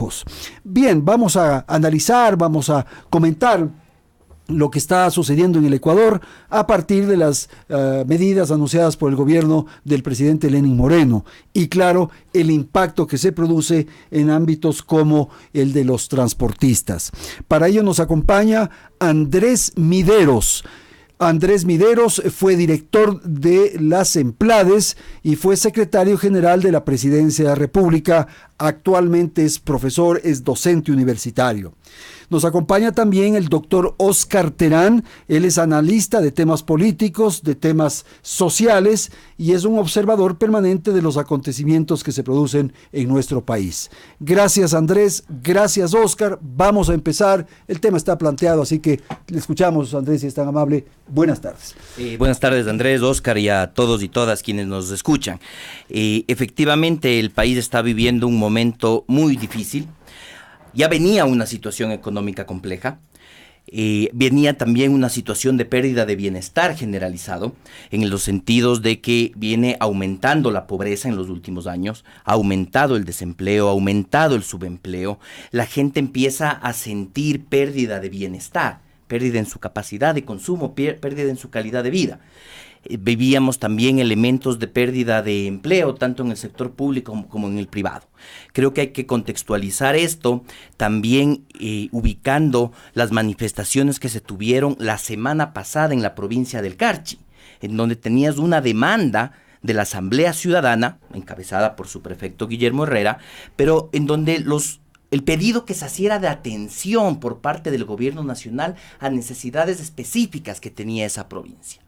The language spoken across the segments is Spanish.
pocos. Bien, vamos a analizar, vamos a comentar lo que está sucediendo en el Ecuador a partir de las medidas anunciadas por el gobierno del presidente Lenín Moreno y claro, el impacto que se produce en ámbitos como el de los transportistas. Para ello nos acompaña Andrés Mideros. Andrés Mideros fue director de las Emplades y fue secretario general de la Presidencia de la República. Actualmente es profesor, es docente universitario. Nos acompaña también el doctor Óscar Terán. Él es analista de temas políticos, de temas sociales y es un observador permanente de los acontecimientos que se producen en nuestro país. Gracias, Andrés. Gracias, Óscar. Vamos a empezar. El tema está planteado, así que le escuchamos, Andrés, si es tan amable. Buenas tardes. Buenas tardes, Andrés, Óscar y a todos y todas quienes nos escuchan. Efectivamente, el país está viviendo un momento muy difícil. Ya venía una situación económica compleja, venía también una situación de pérdida de bienestar generalizado, en los sentidos de que viene aumentando la pobreza en los últimos años, ha aumentado el desempleo, ha aumentado el subempleo, la gente empieza a sentir pérdida de bienestar, pérdida en su capacidad de consumo, pérdida en su calidad de vida. Vivíamos también elementos de pérdida de empleo, tanto en el sector público como en el privado. Creo que hay que contextualizar esto también ubicando las manifestaciones que se tuvieron la semana pasada en la provincia del Carchi, en donde tenías una demanda de la Asamblea Ciudadana, encabezada por su prefecto Guillermo Herrera, pero en donde el pedido que se hiciera de atención por parte del gobierno nacional a necesidades específicas que tenía esa provincia.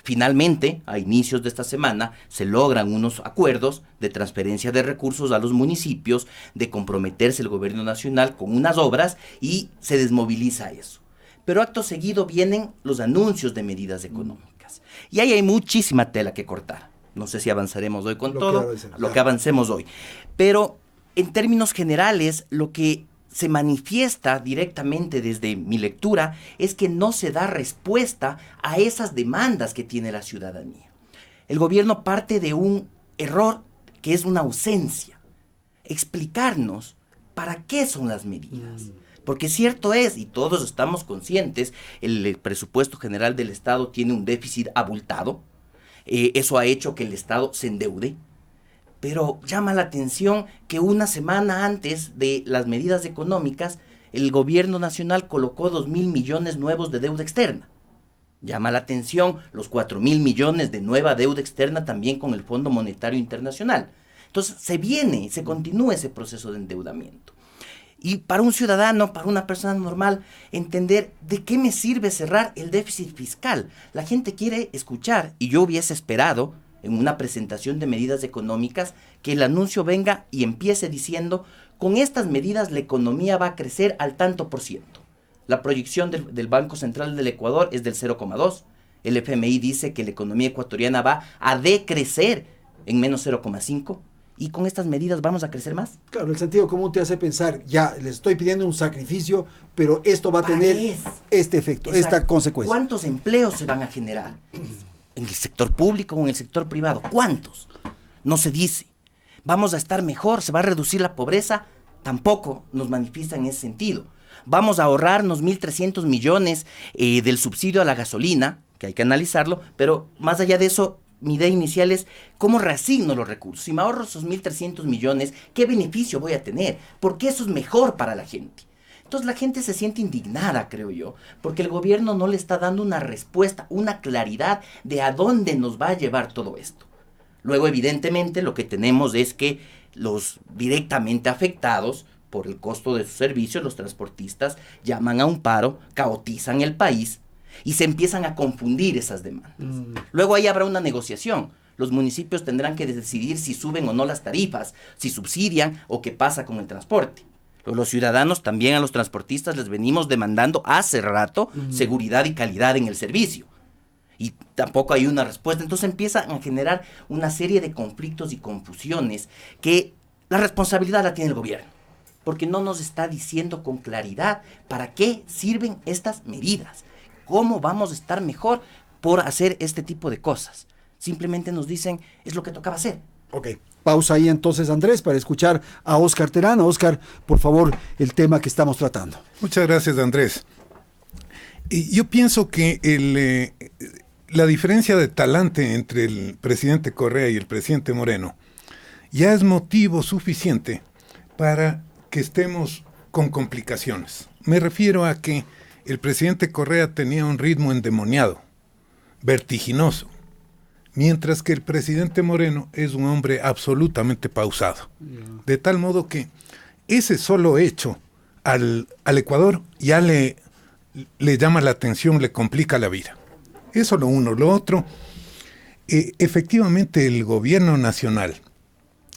Finalmente, a inicios de esta semana, se logran unos acuerdos de transferencia de recursos a los municipios, de comprometerse el gobierno nacional con unas obras y se desmoviliza eso. Pero acto seguido vienen los anuncios de medidas económicas. Y ahí hay muchísima tela que cortar. No sé si avanzaremos hoy con todo, lo que avancemos hoy. Pero en términos generales, lo que se manifiesta directamente desde mi lectura es que no se da respuesta a esas demandas que tiene la ciudadanía. El gobierno parte de un error que es una ausencia. Explicarnos para qué son las medidas. Porque cierto es, y todos estamos conscientes, el presupuesto general del Estado tiene un déficit abultado. Eso ha hecho que el Estado se endeude. Pero llama la atención que una semana antes de las medidas económicas, el gobierno nacional colocó 2.000 millones nuevos de deuda externa. Llama la atención los 4.000 millones de nueva deuda externa también con el Fondo Monetario Internacional. Entonces se continúa ese proceso de endeudamiento. Y para un ciudadano, para una persona normal, entender de qué me sirve cerrar el déficit fiscal. La gente quiere escuchar, y yo hubiese esperado en una presentación de medidas económicas, que el anuncio venga y empiece diciendo, con estas medidas la economía va a crecer al tanto por ciento. La proyección del Banco Central del Ecuador es del 0,2. El FMI dice que la economía ecuatoriana va a decrecer en menos 0,5. ¿Y con estas medidas vamos a crecer más? Claro, el sentido común te hace pensar, ya les estoy pidiendo un sacrificio, pero esto va a tener este efecto, exacto, esta consecuencia. ¿Cuántos empleos se van a generar? ¿En el sector público o en el sector privado? ¿Cuántos? No se dice. ¿Vamos a estar mejor? ¿Se va a reducir la pobreza? Tampoco nos manifiesta en ese sentido. Vamos a ahorrarnos 1.300 millones del subsidio a la gasolina, que hay que analizarlo, pero más allá de eso, mi idea inicial es cómo reasigno los recursos. Si me ahorro esos 1.300 millones, ¿qué beneficio voy a tener? Porque eso es mejor para la gente. Entonces la gente se siente indignada, creo yo, porque el gobierno no le está dando una respuesta, una claridad de a dónde nos va a llevar todo esto. Luego, evidentemente, lo que tenemos es que los directamente afectados por el costo de sus servicios, los transportistas, llaman a un paro, caotizan el país y se empiezan a confundir esas demandas. Luego ahí habrá una negociación. Los municipios tendrán que decidir si suben o no las tarifas, si subsidian o qué pasa con el transporte. Los ciudadanos también a los transportistas les venimos demandando hace rato seguridad y calidad en el servicio. Y tampoco hay una respuesta. Entonces empiezan a generar una serie de conflictos y confusiones que la responsabilidad la tiene el gobierno. Porque no nos está diciendo con claridad para qué sirven estas medidas. ¿Cómo vamos a estar mejor por hacer este tipo de cosas? Simplemente nos dicen, es lo que tocaba hacer. Ok, pausa ahí entonces, Andrés, para escuchar a Óscar Terán. Óscar, por favor, el tema que estamos tratando. Muchas gracias, Andrés. Y yo pienso que la diferencia de talante entre el presidente Correa y el presidente Moreno ya es motivo suficiente para que estemos con complicaciones. Me refiero a que el presidente Correa tenía un ritmo endemoniado, vertiginoso, mientras que el presidente Moreno es un hombre absolutamente pausado. De tal modo que ese solo hecho al Ecuador ya le llama la atención, le complica la vida. Eso lo uno. Lo otro, efectivamente el gobierno nacional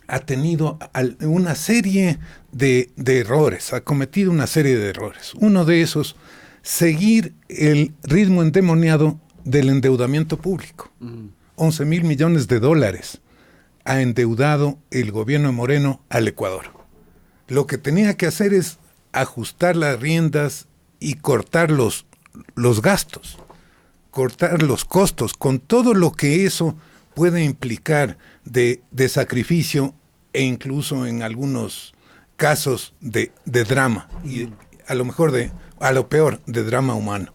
ha tenido una serie de errores, ha cometido una serie de errores. Uno de esos, seguir el ritmo endemoniado del endeudamiento público. 11,000 millones de dólares ha endeudado el gobierno de Moreno al Ecuador. Lo que tenía que hacer es ajustar las riendas y cortar los gastos, cortar los costos, con todo lo que eso puede implicar de sacrificio e incluso en algunos casos de drama, y a lo mejor a lo peor, de drama humano.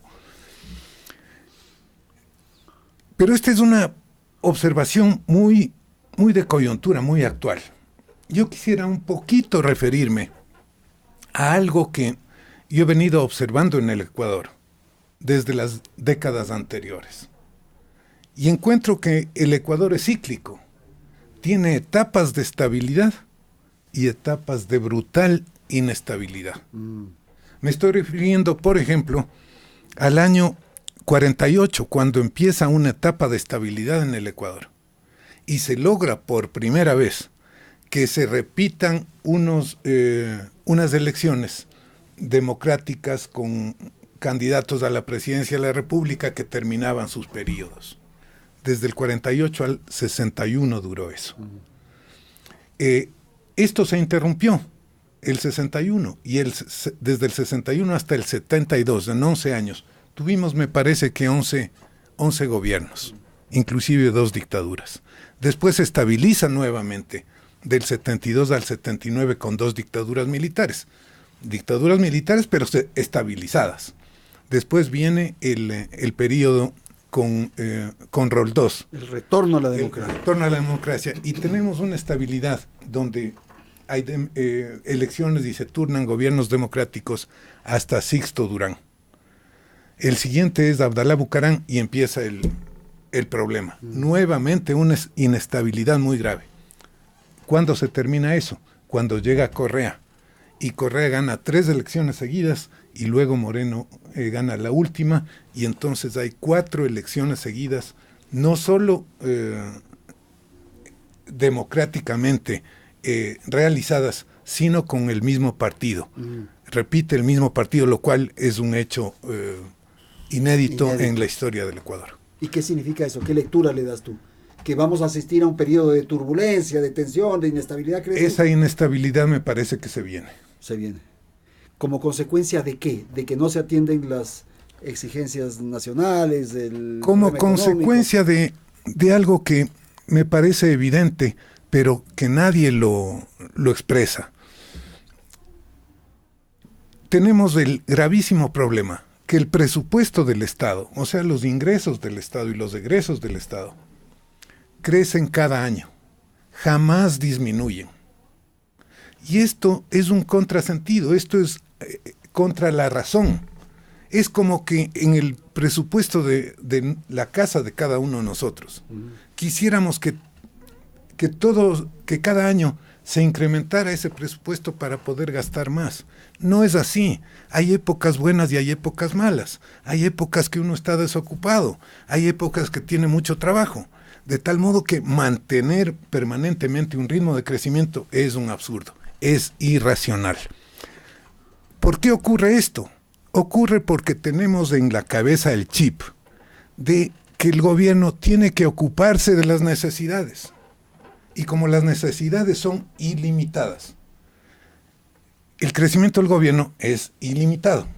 Pero esta es una observación muy, muy de coyuntura, muy actual. Yo quisiera un poquito referirme a algo que yo he venido observando en el Ecuador desde las décadas anteriores. Y encuentro que el Ecuador es cíclico. Tiene etapas de estabilidad y etapas de brutal inestabilidad. Me estoy refiriendo, por ejemplo, al año 48, cuando empieza una etapa de estabilidad en el Ecuador. Y se logra por primera vez que se repitan unas elecciones democráticas con candidatos a la presidencia de la República que terminaban sus periodos. Desde el 48 al 61 duró eso. Esto se interrumpió el 61 y desde el 61 hasta el 72, en 11 años, tuvimos, me parece que 11 gobiernos, inclusive 2 dictaduras. Después se estabiliza nuevamente del 72 al 79 con 2 dictaduras militares. Dictaduras militares, pero estabilizadas. Después viene el periodo con Roldós. El retorno a la democracia. El retorno a la democracia. Y tenemos una estabilidad donde hay elecciones y se turnan gobiernos democráticos hasta Sixto Durán. El siguiente es Abdalá Bucaram y empieza el problema. Nuevamente una inestabilidad muy grave. ¿Cuándo se termina eso? Cuando llega Correa. Y Correa gana 3 elecciones seguidas y luego Moreno gana la última, y entonces hay 4 elecciones seguidas, no solo democráticamente realizadas, sino con el mismo partido. Repite el mismo partido, lo cual es un hecho inédito en la historia del Ecuador. ¿Y qué significa eso? ¿Qué lectura le das tú? ¿Que vamos a asistir a un periodo de turbulencia, de tensión, de inestabilidad? ¿Crees? Esa inestabilidad me parece que se viene. Se viene. ¿Como consecuencia de qué? ¿De que no se atienden las exigencias nacionales? Como consecuencia de algo que me parece evidente, pero que nadie lo expresa. Tenemos el gravísimo problema que el presupuesto del Estado, o sea, los ingresos del Estado y los egresos del Estado, crecen cada año, jamás disminuyen. Y esto es un contrasentido, esto es contra la razón. Es como que en el presupuesto de la casa de cada uno de nosotros, quisiéramos que cada año se incrementara ese presupuesto para poder gastar más. No es así. Hay épocas buenas y hay épocas malas. Hay épocas que uno está desocupado, hay épocas que tiene mucho trabajo. De tal modo que mantener permanentemente un ritmo de crecimiento es un absurdo, es irracional. ¿Por qué ocurre esto? Ocurre porque tenemos en la cabeza el chip de que el gobierno tiene que ocuparse de las necesidades. Y como las necesidades son ilimitadas, el crecimiento del gobierno es ilimitado.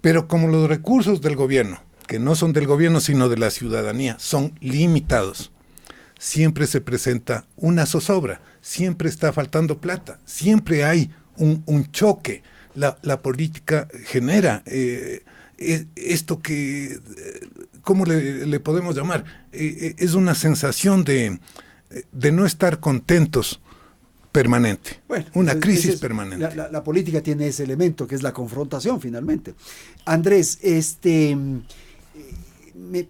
Pero como los recursos del gobierno, que no son del gobierno sino de la ciudadanía, son limitados, siempre se presenta una zozobra, siempre está faltando plata, siempre hay un choque. La política genera esto que, ¿cómo le podemos llamar? Es una sensación de no estar contentos permanente, bueno, una crisis permanente. La política tiene ese elemento que es la confrontación finalmente. Andrés,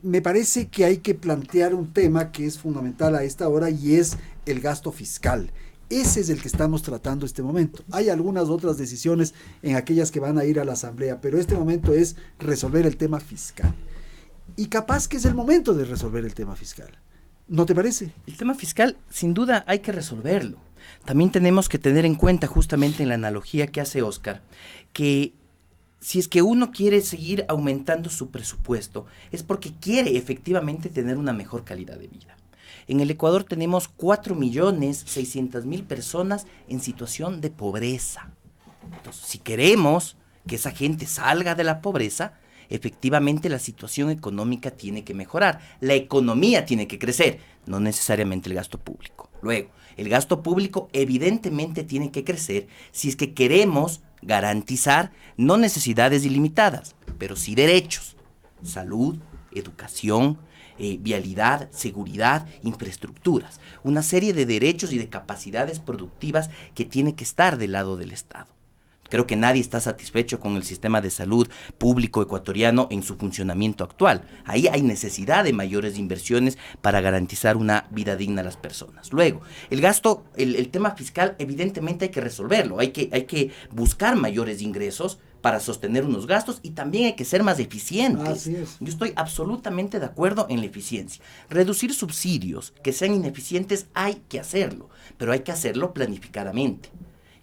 me parece que hay que plantear un tema que es fundamental a esta hora y es el gasto fiscal. Ese es el que estamos tratando este momento. Hay algunas otras decisiones en aquellas que van a ir a la Asamblea, pero este momento es resolver el tema fiscal. Y capaz que es el momento de resolver el tema fiscal. ¿No te parece? El tema fiscal, sin duda, hay que resolverlo. También tenemos que tener en cuenta, justamente en la analogía que hace Oscar, que si es que uno quiere seguir aumentando su presupuesto, es porque quiere efectivamente tener una mejor calidad de vida. En el Ecuador tenemos 4.600.000 personas en situación de pobreza. Entonces, si queremos que esa gente salga de la pobreza, efectivamente la situación económica tiene que mejorar. La economía tiene que crecer, no necesariamente el gasto público. Luego, el gasto público evidentemente tiene que crecer si es que queremos garantizar no necesidades ilimitadas, pero sí derechos: salud, educación, vialidad, seguridad, infraestructuras, una serie de derechos y de capacidades productivas que tiene que estar del lado del Estado. Creo que nadie está satisfecho con el sistema de salud público ecuatoriano en su funcionamiento actual. Ahí hay necesidad de mayores inversiones para garantizar una vida digna a las personas. Luego, el gasto, el tema fiscal, evidentemente hay que resolverlo. Hay que buscar mayores ingresos para sostener unos gastos y también hay que ser más eficientes. Así es. Yo estoy absolutamente de acuerdo en la eficiencia. Reducir subsidios que sean ineficientes hay que hacerlo, pero hay que hacerlo planificadamente.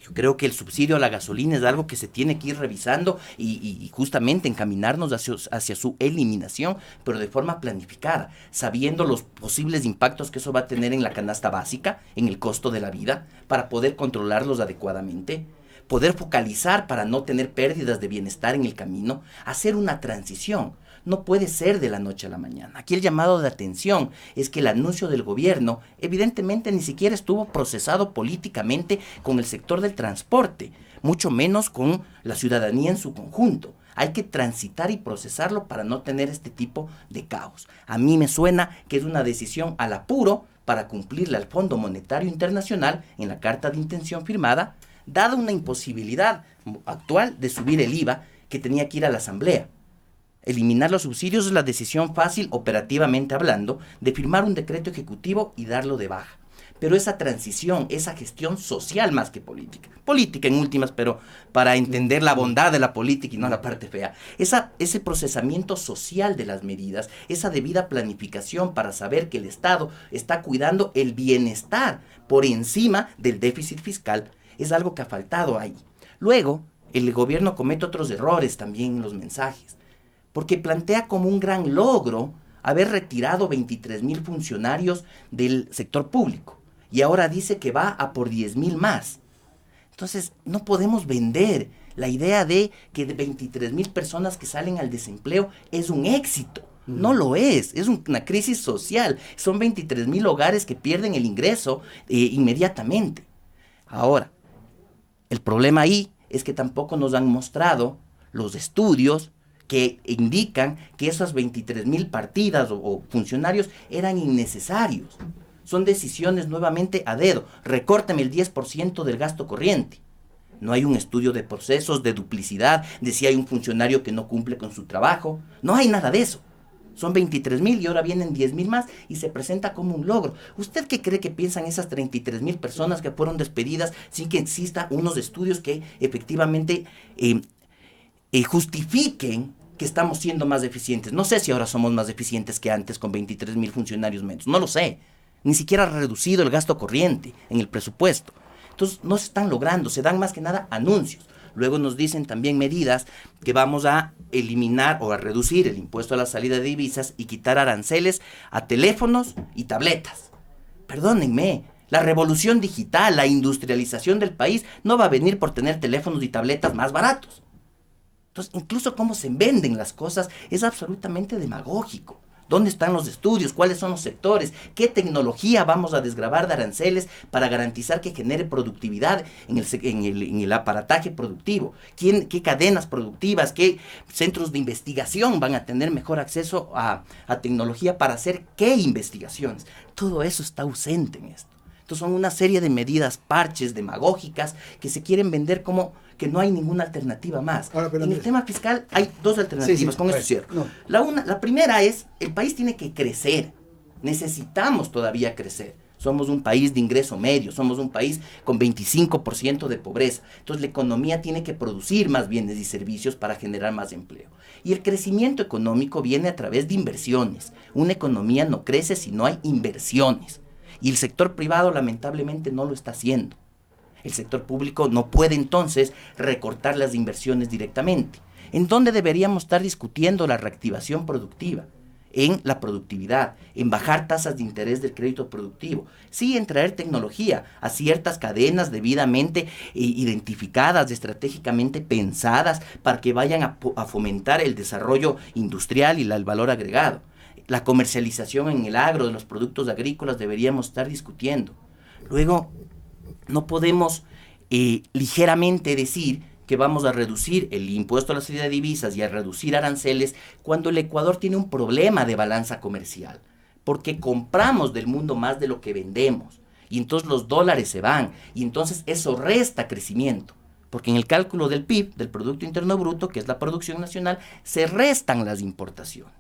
Yo creo que el subsidio a la gasolina es algo que se tiene que ir revisando y justamente encaminarnos hacia su eliminación, pero de forma planificada, sabiendo los posibles impactos que eso va a tener en la canasta básica, en el costo de la vida, para poder controlarlos adecuadamente, poder focalizar para no tener pérdidas de bienestar en el camino, hacer una transición. No puede ser de la noche a la mañana. Aquí el llamado de atención es que el anuncio del gobierno evidentemente ni siquiera estuvo procesado políticamente con el sector del transporte, mucho menos con la ciudadanía en su conjunto. Hay que transitar y procesarlo para no tener este tipo de caos. A mí me suena que es una decisión al apuro para cumplirle al Fondo Monetario Internacional en la carta de intención firmada, dada una imposibilidad actual de subir el IVA que tenía que ir a la Asamblea. Eliminar los subsidios es la decisión fácil, operativamente hablando, de firmar un decreto ejecutivo y darlo de baja. Pero esa transición, esa gestión social más que política en últimas, pero para entender la bondad de la política y no la parte fea, ese procesamiento social de las medidas, esa debida planificación para saber que el Estado está cuidando el bienestar por encima del déficit fiscal, es algo que ha faltado ahí. Luego, el gobierno comete otros errores también en los mensajes, porque plantea como un gran logro haber retirado 23.000 funcionarios del sector público y ahora dice que va a por 10.000 más. Entonces, no podemos vender la idea de que de 23.000 personas que salen al desempleo es un éxito. No lo es una crisis social. Son 23.000 hogares que pierden el ingreso inmediatamente. Ahora, el problema ahí es que tampoco nos han mostrado los estudios que indican que esas 23.000 partidas o funcionarios eran innecesarios. Son decisiones nuevamente a dedo. Recórtame el 10% del gasto corriente. No hay un estudio de procesos, de duplicidad, de si hay un funcionario que no cumple con su trabajo. No hay nada de eso. Son 23.000 y ahora vienen 10.000 más y se presenta como un logro. ¿Usted qué cree que piensan esas 33.000 personas que fueron despedidas sin que exista unos estudios que efectivamente justifiquen que estamos siendo más eficientes? No sé si ahora somos más eficientes que antes con 23.000 funcionarios menos. No lo sé. Ni siquiera ha reducido el gasto corriente en el presupuesto. Entonces no se están logrando. Se dan más que nada anuncios. Luego nos dicen también medidas que vamos a eliminar o a reducir el impuesto a la salida de divisas y quitar aranceles a teléfonos y tabletas. Perdónenme, la revolución digital, la industrialización del país no va a venir por tener teléfonos y tabletas más baratos. Entonces, incluso cómo se venden las cosas es absolutamente demagógico. ¿Dónde están los estudios? ¿Cuáles son los sectores? ¿Qué tecnología vamos a desgravar de aranceles para garantizar que genere productividad en el aparataje productivo? ¿Qué cadenas productivas, qué centros de investigación van a tener mejor acceso a tecnología para hacer qué investigaciones? Todo eso está ausente en esto. Entonces son una serie de medidas, parches demagógicas que se quieren vender como que no hay ninguna alternativa más. Ahora, en el tema fiscal hay dos alternativas, con esto cierro. No. La primera es, el país tiene que crecer, necesitamos todavía crecer. Somos un país de ingreso medio, somos un país con 25% de pobreza. Entonces la economía tiene que producir más bienes y servicios para generar más empleo. Y el crecimiento económico viene a través de inversiones. Una economía no crece si no hay inversiones. Y el sector privado lamentablemente no lo está haciendo. El sector público no puede entonces recortar las inversiones directamente. ¿En dónde deberíamos estar discutiendo la reactivación productiva? En la productividad, en bajar tasas de interés del crédito productivo. Sí, en traer tecnología a ciertas cadenas debidamente identificadas, estratégicamente pensadas para que vayan a fomentar el desarrollo industrial y el valor agregado. La comercialización en el agro de los productos agrícolas deberíamos estar discutiendo. Luego, no podemos ligeramente decir que vamos a reducir el impuesto a la salida de divisas y a reducir aranceles cuando el Ecuador tiene un problema de balanza comercial, porque compramos del mundo más de lo que vendemos, y entonces los dólares se van, y entonces eso resta crecimiento, porque en el cálculo del PIB, del Producto Interno Bruto, que es la producción nacional, se restan las importaciones.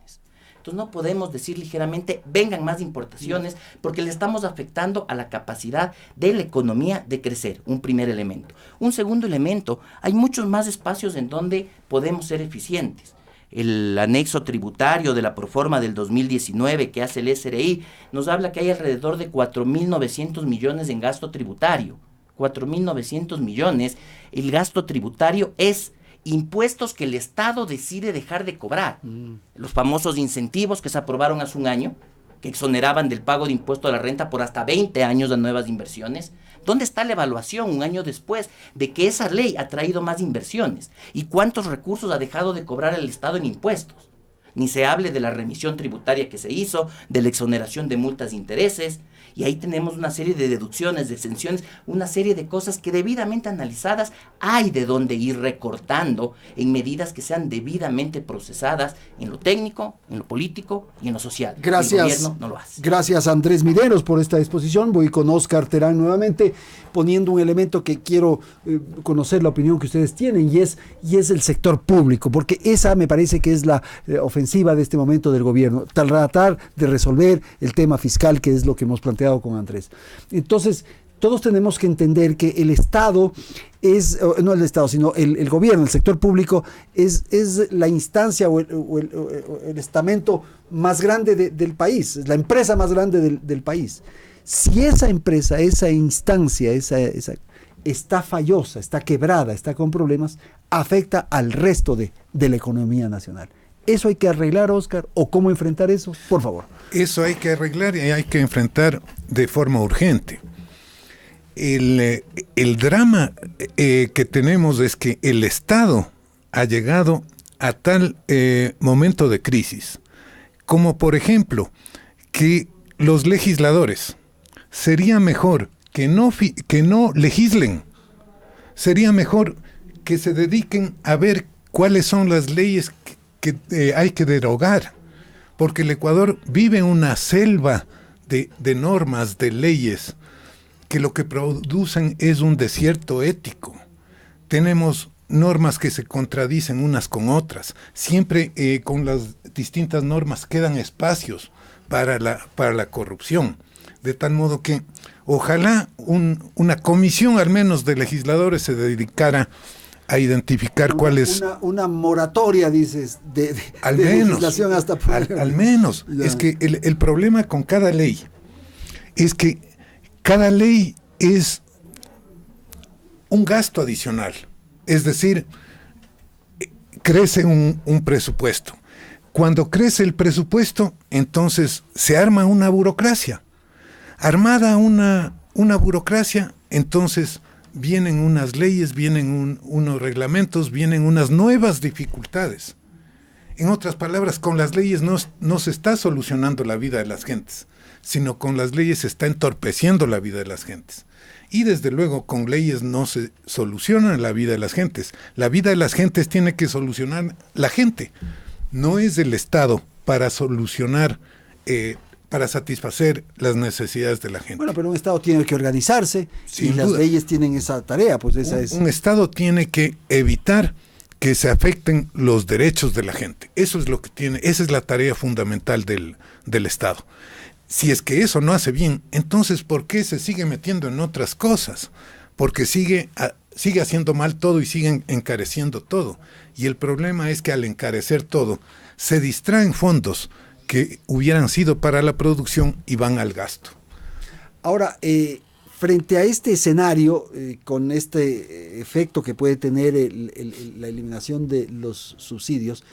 Entonces no podemos decir ligeramente, vengan más importaciones, porque le estamos afectando a la capacidad de la economía de crecer, un primer elemento. Un segundo elemento, hay muchos más espacios en donde podemos ser eficientes. El anexo tributario de la proforma del 2019 que hace el SRI nos habla que hay alrededor de 4.900 millones en gasto tributario. 4.900 millones, el gasto tributario es impuestos que el Estado decide dejar de cobrar. Los famosos incentivos que se aprobaron hace un año, que exoneraban del pago de impuesto a la renta por hasta 20 años de nuevas inversiones. ¿Dónde está la evaluación un año después de que esa ley ha traído más inversiones? ¿Y cuántos recursos ha dejado de cobrar el Estado en impuestos? Ni se hable de la remisión tributaria que se hizo, de la exoneración de multas e intereses. Y ahí tenemos una serie de deducciones, de exenciones, una serie de cosas que debidamente analizadas hay de dónde ir recortando en medidas que sean debidamente procesadas en lo técnico, en lo político y en lo social. Gracias. El gobierno no lo hace. Gracias, Andrés Mideros, por esta exposición. Voy con Óscar Terán nuevamente, poniendo un elemento que quiero conocer la opinión que ustedes tienen, y es el sector público, porque esa me parece que es la ofensiva de este momento del gobierno, tratar de resolver el tema fiscal, que es lo que hemos planteado con Andrés. Entonces, todos tenemos que entender que el Estado no el Estado, sino el gobierno, el sector público, es la instancia o el estamento más grande del país, es la empresa más grande del país. Si esa empresa, esa instancia, esa está fallosa, está quebrada, está con problemas, afecta al resto de la economía nacional. ¿Eso hay que arreglar, Óscar? ¿O cómo enfrentar eso? Por favor. Eso hay que arreglar y hay que enfrentar de forma urgente. El drama que tenemos es que el Estado ha llegado a tal momento de crisis, como por ejemplo, que los legisladores, sería mejor que no legislen, sería mejor que se dediquen a ver cuáles son las leyes que hay que derogar, porque el Ecuador vive en una selva de normas, de leyes, que lo que producen es un desierto ético. Tenemos normas que se contradicen unas con otras. Siempre con las distintas normas quedan espacios para la corrupción. De tal modo que ojalá una comisión al menos de legisladores se dedicara a identificar cuál es... Una moratoria, dices, de legislación hasta... Al menos. Ya. Es que el problema con cada ley es que cada ley es un gasto adicional. Es decir, crece un presupuesto. Cuando crece el presupuesto, entonces se arma una burocracia. Armada una burocracia, entonces vienen unas leyes, vienen unos reglamentos, vienen unas nuevas dificultades. En otras palabras, con las leyes no se está solucionando la vida de las gentes, sino con las leyes se está entorpeciendo la vida de las gentes. Y desde luego con leyes no se soluciona la vida de las gentes. La vida de las gentes tiene que solucionar la gente. No es el Estado para solucionar, para satisfacer las necesidades de la gente. Bueno, pero un Estado tiene que organizarse Sin y las duda. leyes tienen esa tarea, pues esa es. Un Estado tiene que evitar que se afecten los derechos de la gente. Eso es lo que tiene, esa es la tarea fundamental del Estado. Si es que eso no hace bien, entonces ¿por qué se sigue metiendo en otras cosas? Porque sigue haciendo mal todo y sigue encareciendo todo. Y el problema es que al encarecer todo, se distraen fondos que hubieran sido para la producción y van al gasto. Ahora, frente a este escenario, con este efecto que puede tener la eliminación de los subsidios,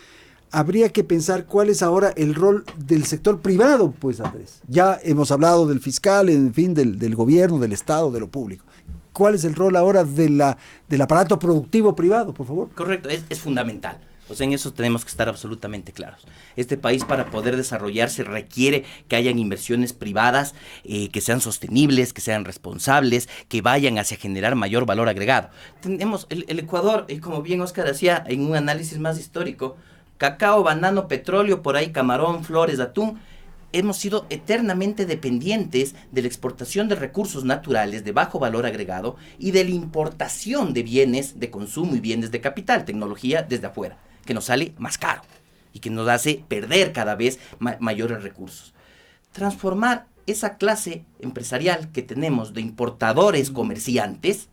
habría que pensar cuál es ahora el rol del sector privado, pues, Andrés. Ya hemos hablado del fiscal, en fin, del gobierno, del Estado, de lo público. ¿Cuál es el rol ahora del aparato productivo privado, por favor? Correcto, es fundamental. O sea, en eso tenemos que estar absolutamente claros. Este país, para poder desarrollarse, requiere que hayan inversiones privadas que sean sostenibles, que sean responsables, que vayan hacia generar mayor valor agregado. Tenemos el Ecuador, como bien Oscar hacía en un análisis más histórico, cacao, banano, petróleo, por ahí camarón, flores, atún. Hemos sido eternamente dependientes de la exportación de recursos naturales de bajo valor agregado y de la importación de bienes de consumo y bienes de capital, tecnología desde afuera, que nos sale más caro y que nos hace perder cada vez mayores recursos. Transformar esa clase empresarial que tenemos de importadores comerciantes,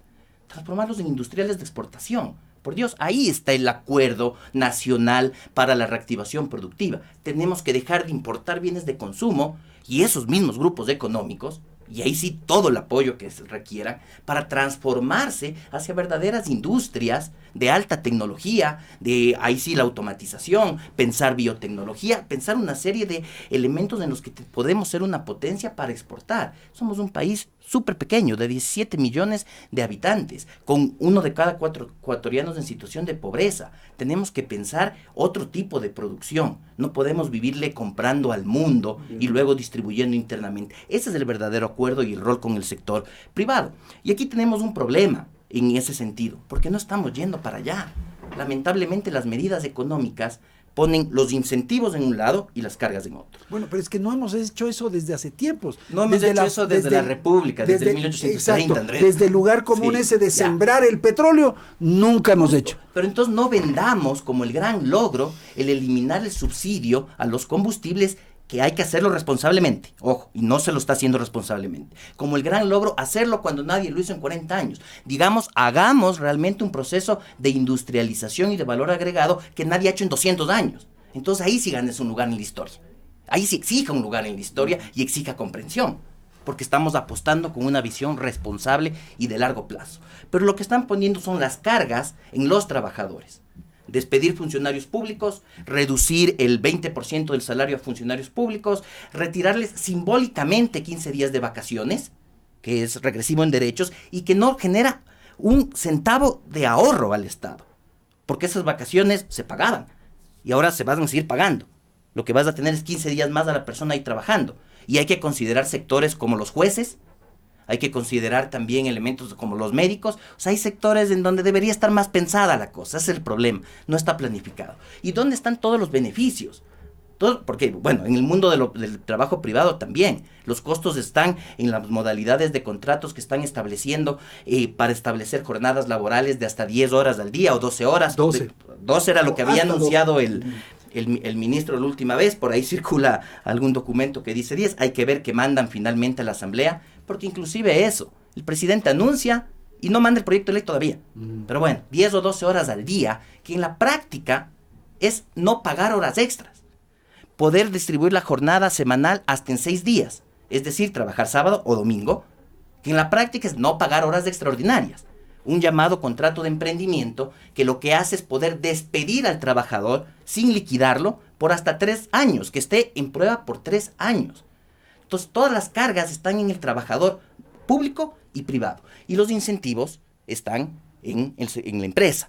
transformarlos en industriales de exportación. Por Dios, ahí está el acuerdo nacional para la reactivación productiva. Tenemos que dejar de importar bienes de consumo y esos mismos grupos económicos, y ahí sí todo el apoyo que se requiera, para transformarse hacia verdaderas industrias de alta tecnología, de ahí sí la automatización, pensar biotecnología, pensar una serie de elementos en los que podemos ser una potencia para exportar. Somos un país súper pequeño, de 17 millones de habitantes, con 1 de cada 4 ecuatorianos en situación de pobreza. Tenemos que pensar otro tipo de producción. No podemos vivirle comprando al mundo y luego distribuyendo internamente. Ese es el verdadero acuerdo y el rol con el sector privado. Y aquí tenemos un problema en ese sentido, porque no estamos yendo para allá. Lamentablemente las medidas económicas ponen los incentivos en un lado y las cargas en otro. Bueno, pero es que no hemos hecho eso desde hace tiempos. No hemos hecho eso desde la República, desde el 1830, exacto, Andrés. desde el lugar común Sí, ese de ya. sembrar el petróleo, nunca hemos hecho. Pero entonces no vendamos como el gran logro el eliminar el subsidio a los combustibles, que hay que hacerlo responsablemente, ojo, y no se lo está haciendo responsablemente. Como el gran logro hacerlo cuando nadie lo hizo en 40 años. Digamos, hagamos realmente un proceso de industrialización y de valor agregado que nadie ha hecho en 200 años. Entonces ahí sí ganes un lugar en la historia. Ahí sí exija un lugar en la historia y exija comprensión, porque estamos apostando con una visión responsable y de largo plazo. Pero lo que están poniendo son las cargas en los trabajadores. Despedir funcionarios públicos, reducir el 20% del salario a funcionarios públicos, retirarles simbólicamente 15 días de vacaciones, que es regresivo en derechos y que no genera un centavo de ahorro al Estado, porque esas vacaciones se pagaban y ahora se van a seguir pagando. Lo que vas a tener es 15 días más a la persona ahí trabajando, y hay que considerar sectores como los jueces. Hay que considerar también elementos como los médicos. O sea, hay sectores en donde debería estar más pensada la cosa. Ese es el problema. No está planificado. ¿Y dónde están todos los beneficios? Porque, bueno, en el mundo del trabajo privado también. Los costos están en las modalidades de contratos que están estableciendo para establecer jornadas laborales de hasta 10 horas al día o 12 horas. 12. 12 era lo que había Hasta anunciado el ministro la última vez. Por ahí circula algún documento que dice 10. Hay que ver que mandan finalmente a la asamblea, porque inclusive eso, el presidente anuncia y no manda el proyecto de ley todavía. Pero bueno, 10 o 12 horas al día, que en la práctica es no pagar horas extras. Poder distribuir la jornada semanal hasta en 6 días, es decir, trabajar sábado o domingo, que en la práctica es no pagar horas extraordinarias. Un llamado contrato de emprendimiento que lo que hace es poder despedir al trabajador sin liquidarlo por hasta 3 años, que esté en prueba por 3 años. Entonces, todas las cargas están en el trabajador público y privado. Y los incentivos están en la empresa.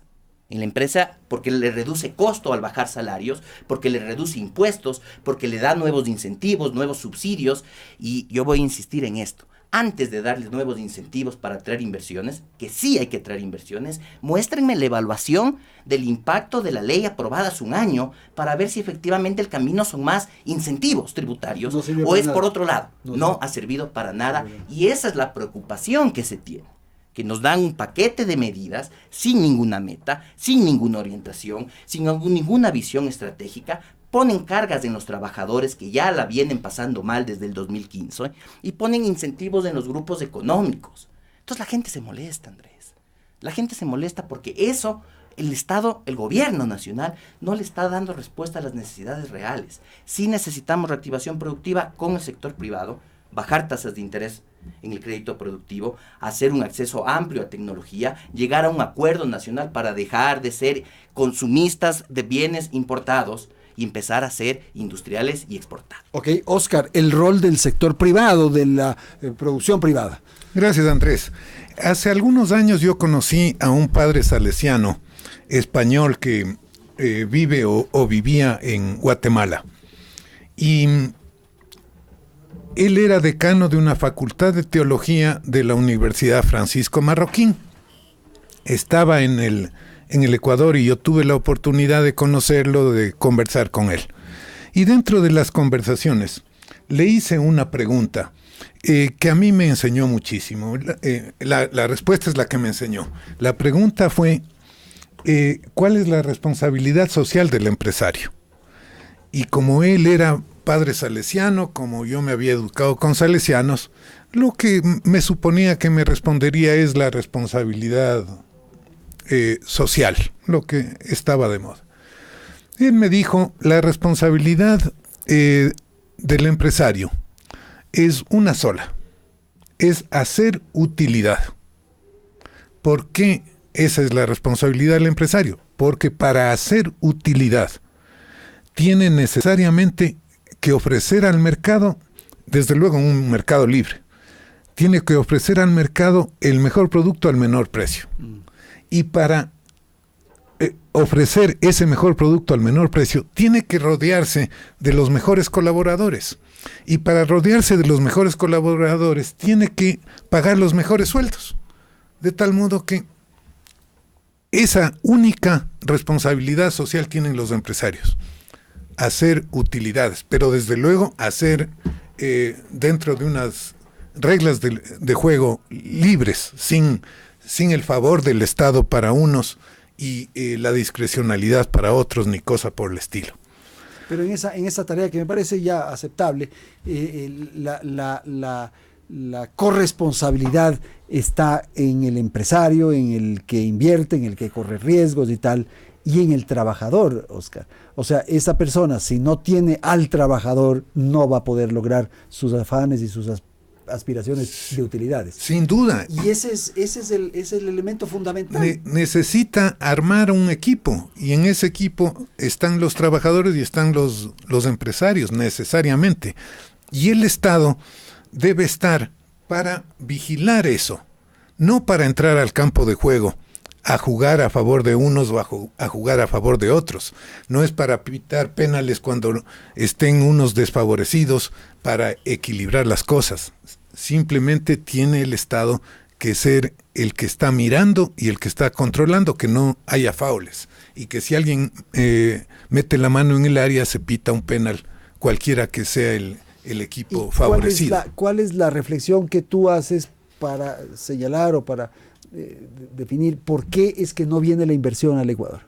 en la empresa porque le reduce costo al bajar salarios, porque le reduce impuestos, porque le da nuevos incentivos, nuevos subsidios. Y yo voy a insistir en esto. Antes de darles nuevos incentivos para traer inversiones, que sí hay que traer inversiones, muéstrenme la evaluación del impacto de la ley aprobada hace un año para ver si efectivamente el camino son más incentivos tributarios o es por otro lado. No ha servido para nada y esa es la preocupación que se tiene. Que nos dan un paquete de medidas sin ninguna meta, sin ninguna orientación, sin ninguna visión estratégica, ponen cargas en los trabajadores que ya la vienen pasando mal desde el 2015 y ponen incentivos en los grupos económicos. Entonces la gente se molesta, Andrés. La gente se molesta porque eso, el Estado, el gobierno nacional, no le está dando respuesta a las necesidades reales. Sí necesitamos reactivación productiva con el sector privado, bajar tasas de interés en el crédito productivo, hacer un acceso amplio a tecnología, llegar a un acuerdo nacional para dejar de ser consumistas de bienes importados y empezar a ser industriales y exportar. Ok, Oscar, el rol del sector privado, de la producción privada. Gracias, Andrés. Hace algunos años yo conocí a un padre salesiano español que vive o vivía en Guatemala. Y él era decano de una facultad de teología de la Universidad Francisco Marroquín. Estaba en el Ecuador y yo tuve la oportunidad de conocerlo, de conversar con él. Y dentro de las conversaciones le hice una pregunta que a mí me enseñó muchísimo. La respuesta es la que me enseñó. La pregunta fue, ¿cuál es la responsabilidad social del empresario? Y como él era padre salesiano, como yo me había educado con salesianos, lo que me suponía que me respondería es la responsabilidad social, lo que estaba de moda. Él me dijo, la responsabilidad del empresario es una sola, es hacer utilidad. ¿Por qué esa es la responsabilidad del empresario? Porque para hacer utilidad tiene necesariamente que ofrecer al mercado, desde luego un mercado libre, tiene que ofrecer al mercado el mejor producto al menor precio. Y para ofrecer ese mejor producto al menor precio, tiene que rodearse de los mejores colaboradores. Y para rodearse de los mejores colaboradores, tiene que pagar los mejores sueldos. De tal modo que esa única responsabilidad social tienen los empresarios. Hacer utilidades, pero desde luego hacer dentro de unas reglas de juego libres, sin el favor del Estado para unos y la discrecionalidad para otros, ni cosa por el estilo. Pero en esa tarea que me parece ya aceptable, la corresponsabilidad está en el empresario, en el que invierte, en el que corre riesgos y tal, y en el trabajador, Oscar. O sea, esa persona, si no tiene al trabajador, no va a poder lograr sus afanes y sus aspiraciones de utilidades. Sin duda. Y ese es el elemento fundamental. Necesita armar un equipo, y en ese equipo están los trabajadores y están los empresarios, necesariamente. Y el Estado debe estar para vigilar eso, no para entrar al campo de juego a jugar a favor de unos o a jugar a favor de otros. No es para pitar penales cuando estén unos desfavorecidos para equilibrar las cosas. Simplemente tiene el Estado que ser el que está mirando y el que está controlando que no haya faules. Y que si alguien mete la mano en el área, se pita un penal, cualquiera que sea el equipo favorecido. ¿Cuál es la reflexión que tú haces para señalar o para definir por qué es que no viene la inversión al Ecuador?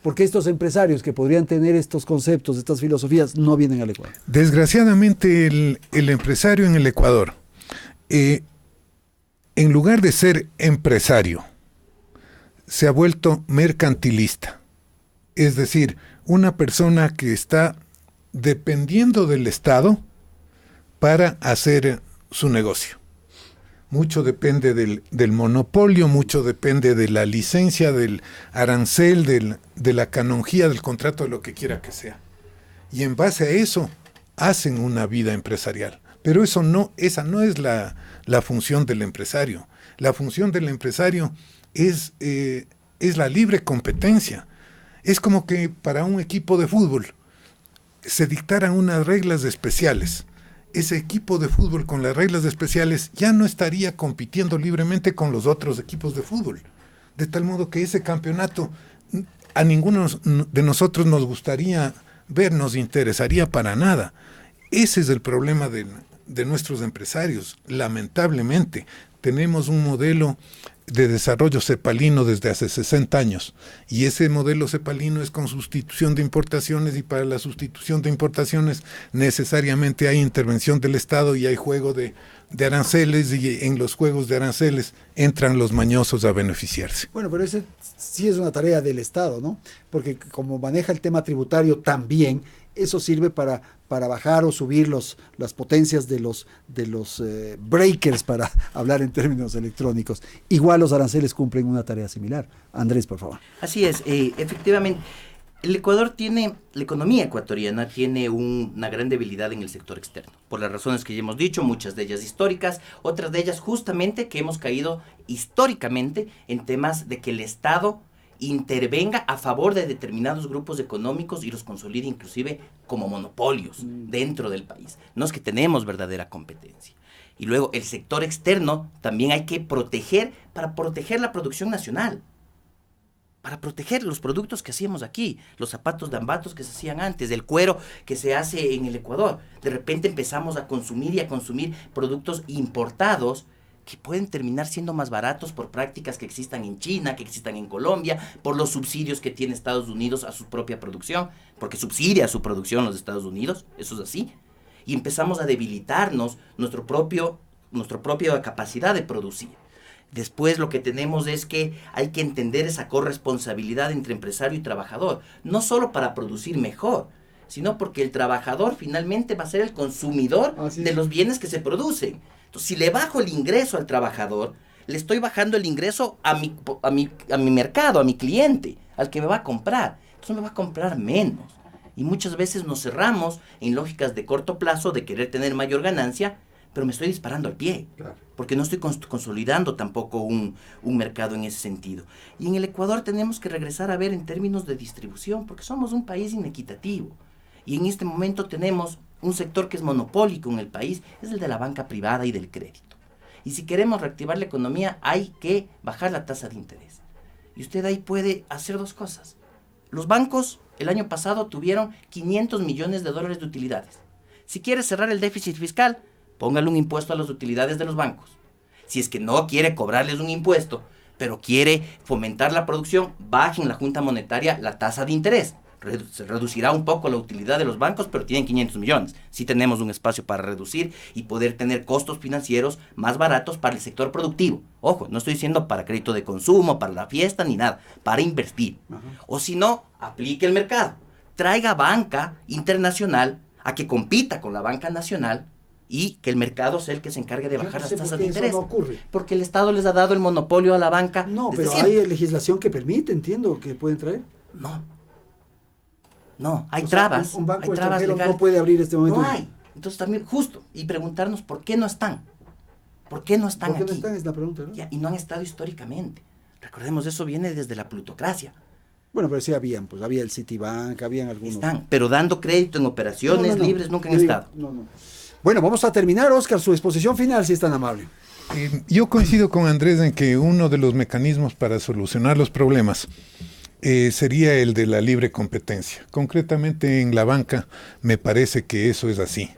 ¿Por qué estos empresarios que podrían tener estos conceptos, estas filosofías, no vienen al Ecuador? Desgraciadamente el empresario en el Ecuador, en lugar de ser empresario, se ha vuelto mercantilista. Es decir, una persona que está dependiendo del Estado para hacer su negocio. Mucho depende del monopolio, mucho depende de la licencia, del arancel, de la canonjía, del contrato, de lo que quiera que sea. Y en base a eso hacen una vida empresarial. Pero esa no es la función del empresario. La función del empresario es es la libre competencia. Es como que para un equipo de fútbol se dictaran unas reglas especiales. Ese equipo de fútbol con las reglas especiales ya no estaría compitiendo libremente con los otros equipos de fútbol. De tal modo que ese campeonato a ninguno de nosotros nos gustaría ver, nos interesaría para nada. Ese es el problema de nuestros empresarios. Lamentablemente, tenemos un modelo de desarrollo cepalino desde hace 60 años, y ese modelo cepalino es con sustitución de importaciones, y para la sustitución de importaciones necesariamente hay intervención del Estado y hay juego de aranceles, y en los juegos de aranceles entran los mañosos a beneficiarse. Bueno, pero ese sí es una tarea del Estado, ¿no? Porque como maneja el tema tributario también, eso sirve para bajar o subir las potencias de los breakers, para hablar en términos electrónicos. Igual los aranceles cumplen una tarea similar. Andrés, por favor. Así es, efectivamente. El Ecuador la economía ecuatoriana tiene una gran debilidad en el sector externo, por las razones que ya hemos dicho, muchas de ellas históricas, otras de ellas justamente que hemos caído históricamente en temas de que el Estado intervenga a favor de determinados grupos económicos y los consolide inclusive como monopolios dentro del país. No es que tenemos verdadera competencia. Y luego el sector externo también hay que proteger, para proteger la producción nacional, para proteger los productos que hacíamos aquí, los zapatos de Ambatos que se hacían antes, el cuero que se hace en el Ecuador. De repente empezamos a consumir productos importados que pueden terminar siendo más baratos por prácticas que existan en China, que existan en Colombia, por los subsidios que tiene Estados Unidos a su propia producción, porque subsidia su producción los Estados Unidos, eso es así. Y empezamos a debilitarnos nuestra propia capacidad de producir. Después lo que tenemos es que hay que entender esa corresponsabilidad entre empresario y trabajador, no solo para producir mejor, sino porque el trabajador finalmente va a ser el consumidor de los bienes que se producen. Entonces, si le bajo el ingreso al trabajador, le estoy bajando el ingreso a mi mercado, a mi cliente, al que me va a comprar. Entonces me va a comprar menos. Y muchas veces nos cerramos en lógicas de corto plazo de querer tener mayor ganancia, pero me estoy disparando al pie, claro, porque no estoy consolidando tampoco un mercado en ese sentido. Y en el Ecuador tenemos que regresar a ver en términos de distribución, porque somos un país inequitativo. Y en este momento tenemos un sector que es monopólico en el país, es el de la banca privada y del crédito. Y si queremos reactivar la economía, hay que bajar la tasa de interés. Y usted ahí puede hacer dos cosas. Los bancos el año pasado tuvieron 500 millones de dólares de utilidades. Si quiere cerrar el déficit fiscal, póngale un impuesto a las utilidades de los bancos. Si es que no quiere cobrarles un impuesto, pero quiere fomentar la producción, baje en la Junta Monetaria la tasa de interés. Se reducirá un poco la utilidad de los bancos, pero tienen 500 millones. Sí tenemos un espacio para reducir y poder tener costos financieros más baratos para el sector productivo. Ojo, no estoy diciendo para crédito de consumo, para la fiesta, ni nada, para invertir. O si no, aplique el mercado. Traiga banca internacional a que compita con la banca nacional y que el mercado sea el que se encargue de bajar las tasas de interés. Eso no ocurre. Porque el Estado les ha dado el monopolio a la banca. No, pero hay legislación que permite, entiendo, que pueden traer. No, hay trabas. Un banco hay trabas extranjero no puede abrir este momento. No hay. Entonces también, justo, y preguntarnos por qué no están. ¿Por qué no están aquí? ¿Por qué no están? Es la pregunta, ¿no? Y no han estado históricamente. Recordemos, eso viene desde la plutocracia. Bueno, pero sí habían, pues había el Citibank, habían algunos. Están, pero dando crédito en operaciones libres nunca han estado. Bueno, vamos a terminar, Oscar, su exposición final, si es tan amable. Yo coincido con Andrés en que uno de los mecanismos para solucionar los problemas sería el de la libre competencia. Concretamente en la banca me parece que eso es así.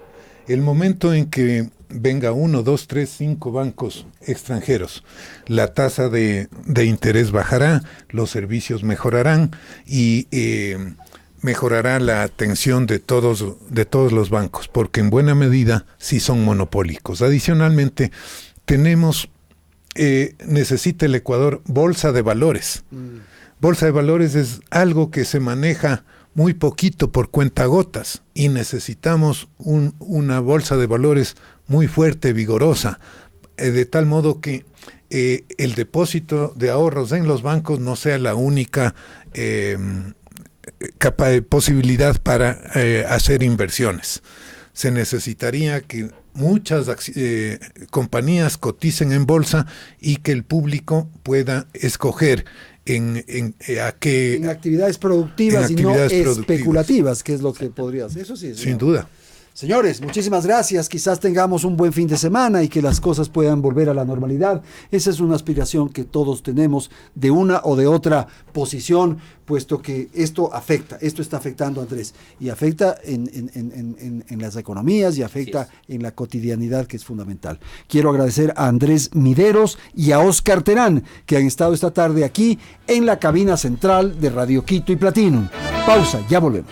El momento en que venga 1, 2, 3, 5 bancos extranjeros, la tasa de interés bajará, los servicios mejorarán y mejorará la atención de todos los bancos, porque en buena medida sí son monopólicos. Adicionalmente, necesita el Ecuador bolsa de valores. Bolsa de valores es algo que se maneja muy poquito por cuentagotas y necesitamos una bolsa de valores muy fuerte, vigorosa, de tal modo que el depósito de ahorros en los bancos no sea la única posibilidad para hacer inversiones. Se necesitaría que muchas compañías coticen en bolsa y que el público pueda escoger en actividades productivas en y no actividades productivas. especulativas, que es lo que podría ser. Eso sí, Sin duda. Señores, muchísimas gracias. Quizás tengamos un buen fin de semana y que las cosas puedan volver a la normalidad. Esa es una aspiración que todos tenemos de una o de otra posición, puesto que esto está afectando, Andrés, y afecta en las economías y afecta en la cotidianidad, que es fundamental. Quiero agradecer a Andrés Mideros y a Óscar Terán, que han estado esta tarde aquí en la cabina central de Radio Quito y Platinum. Pausa, ya volvemos.